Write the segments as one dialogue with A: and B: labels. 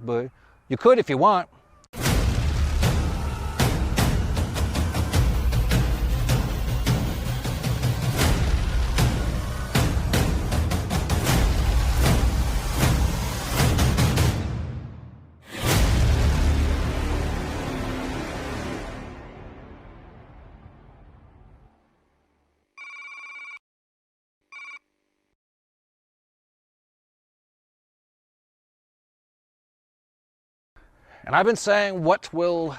A: but you could if you want. And I've been saying what will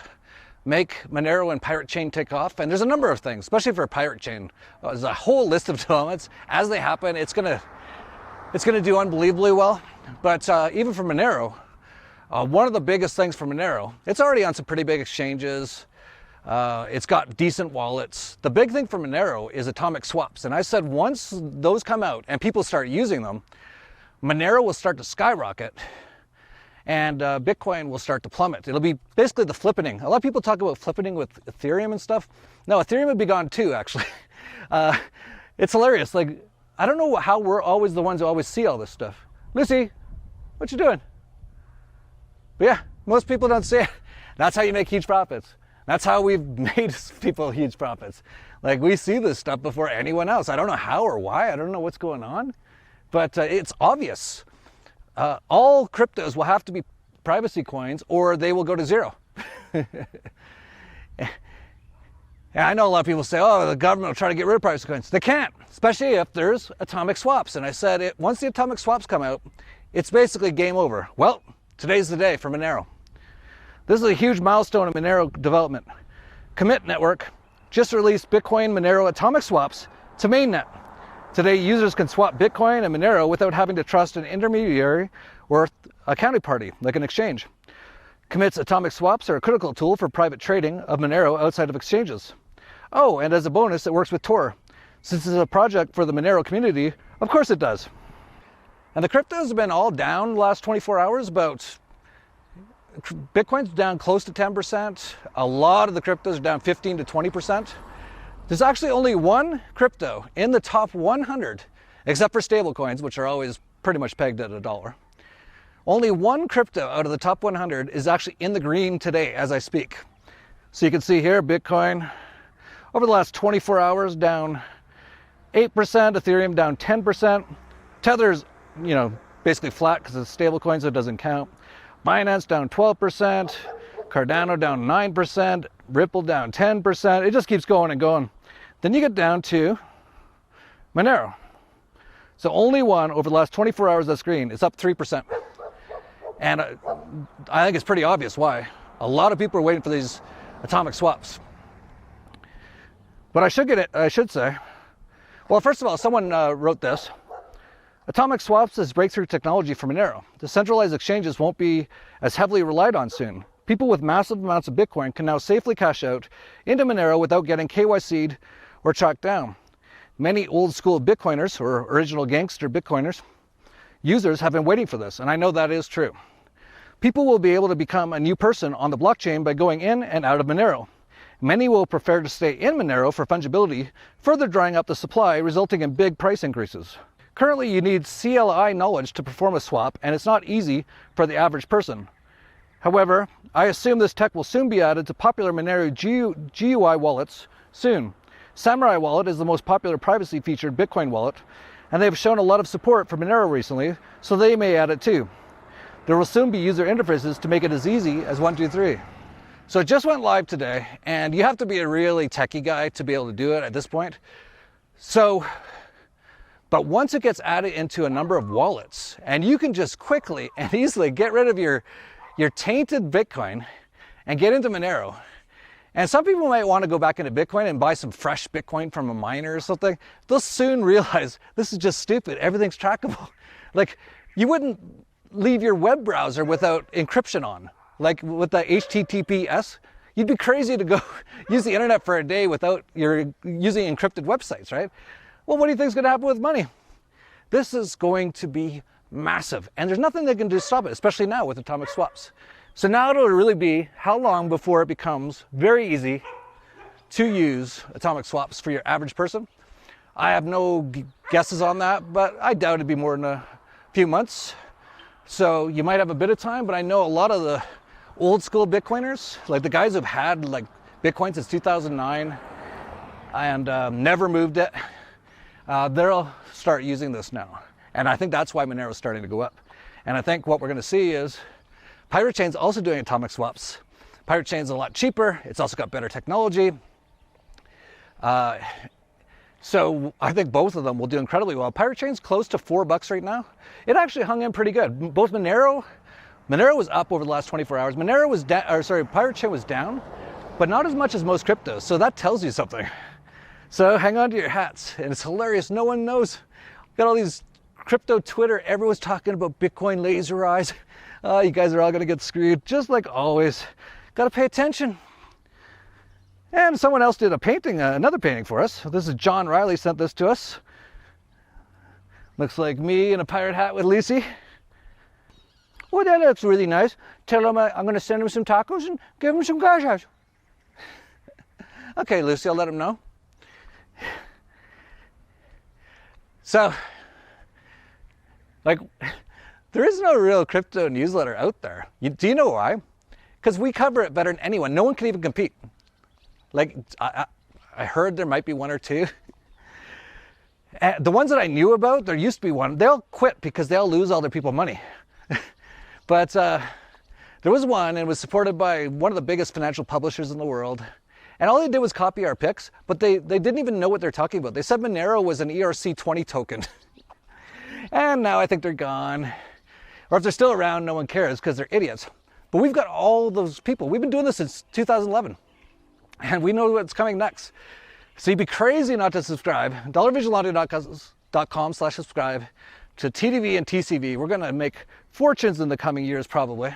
A: make Monero and Piratechain take off, and there's a number of things, especially for Piratechain. There's a whole list of developments. As they happen, it's gonna do unbelievably well. But even for Monero, one of the biggest things for Monero, it's already on some pretty big exchanges. It's got decent wallets. The big thing for Monero is atomic swaps. And I said once those come out and people start using them, Monero will start to skyrocket. And Bitcoin will start to plummet. It'll be basically the flippening. A lot of people talk about flippening with Ethereum and stuff. No, Ethereum would be gone too, actually. It's hilarious. Like, I don't know how we're always the ones who always see all this stuff. Lucy, what you doing? But yeah, most people don't see it. That's how you make huge profits. That's how we've made people huge profits. Like, we see this stuff before anyone else. I don't know how or why. I don't know what's going on. But it's obvious. All cryptos will have to be privacy coins or they will go to zero. And I know a lot of people say, oh, the government will try to get rid of privacy coins. They can't, especially if there's atomic swaps. And I said, once the atomic swaps come out, it's basically game over. Well, today's the day for Monero. This is a huge milestone in Monero development. Commit Network just released Bitcoin Monero atomic swaps to mainnet. Today, users can swap Bitcoin and Monero without having to trust an intermediary or a counterparty, like an exchange. Commit's atomic swaps are a critical tool for private trading of Monero outside of exchanges. Oh, and as a bonus, it works with Tor. Since it's a project for the Monero community, of course it does. And the cryptos have been all down the last 24 hours. About Bitcoin's down close to 10%. A lot of the cryptos are down 15 to 20%. There's actually only one crypto in the top 100, except for stablecoins, which are always pretty much pegged at $1. Only one crypto out of the top 100 is actually in the green today as I speak. So you can see here, Bitcoin, over the last 24 hours, down 8%, Ethereum down 10%. Tether's, basically flat because it's stablecoin, so it doesn't count. Binance down 12%, Cardano down 9%, Ripple down 10%. It just keeps going and going. Then you get down to Monero. So only one over the last 24 hours that's green is up 3%. And I think it's pretty obvious why. A lot of people are waiting for these atomic swaps. But I should say, well, first of all, someone wrote this. Atomic swaps is breakthrough technology for Monero. The centralized exchanges won't be as heavily relied on soon. People with massive amounts of Bitcoin can now safely cash out into Monero without getting KYC'd or tracked down. Many old school Bitcoiners, or original gangster Bitcoiners, users have been waiting for this, and I know that is true. People will be able to become a new person on the blockchain by going in and out of Monero. Many will prefer to stay in Monero for fungibility, further drying up the supply, resulting in big price increases. Currently, you need CLI knowledge to perform a swap, and it's not easy for the average person. However, I assume this tech will soon be added to popular Monero GUI wallets soon. Samurai Wallet is the most popular privacy-featured Bitcoin wallet, and they've shown a lot of support for Monero recently, so they may add it too. There will soon be user interfaces to make it as easy as 1, 2, 3. So it just went live today, and you have to be a really techie guy to be able to do it at this point. But once it gets added into a number of wallets, and you can just quickly and easily get rid of your tainted Bitcoin and get into Monero. And some people might want to go back into Bitcoin and buy some fresh Bitcoin from a miner or something. They'll soon realize this is just stupid. Everything's trackable. Like, you wouldn't leave your web browser without encryption on. Like with the HTTPS, you'd be crazy to go use the internet for a day without using encrypted websites, right? Well, what do you think is going to happen with money? This is going to be massive, and there's nothing they can do to stop it, especially now with atomic swaps. So now it'll really be how long before it becomes very easy to use atomic swaps for your average person. I have no guesses on that, but I doubt it'd be more than a few months. So you might have a bit of time, but I know a lot of the old school Bitcoiners, like the guys who've had like Bitcoin since 2009 and never moved it, they'll start using this now. And I think that's why Monero is starting to go up. And I think what we're going to see is Piratechain's also doing atomic swaps. Piratechain's a lot cheaper. It's also got better technology. So I think both of them will do incredibly well. Piratechain's close to $4 right now. It actually hung in pretty good. Both Monero was up over the last 24 hours. Piratechain was down, but not as much as most cryptos. So that tells you something. So hang on to your hats. And it's hilarious. No one knows. Got all these crypto Twitter. Everyone's talking about Bitcoin laser eyes. You guys are all going to get screwed, just like always. Got to pay attention. And someone else did a painting, another painting for us. This is John Riley sent this to us. Looks like me in a pirate hat with Lucy. Oh, that looks really nice. Tell him I'm going to send him some tacos and give him some cash. Okay, Lucy, I'll let him know. So, like, there is no real crypto newsletter out there. Do you know why? Because we cover it better than anyone. No one can even compete. Like, I heard there might be one or two. The ones that I knew about, there used to be one. They'll quit because they'll lose all their people money. But there was one, and it was supported by one of the biggest financial publishers in the world. And all they did was copy our picks, but they didn't even know what they're talking about. They said Monero was an ERC20 token. And now I think they're gone. Or if they're still around, no one cares because they're idiots. But we've got all those people. We've been doing this since 2011. And we know what's coming next. So you'd be crazy not to subscribe. dollarvigilante.com/subscribe to TDV and TCV. We're going to make fortunes in the coming years, probably.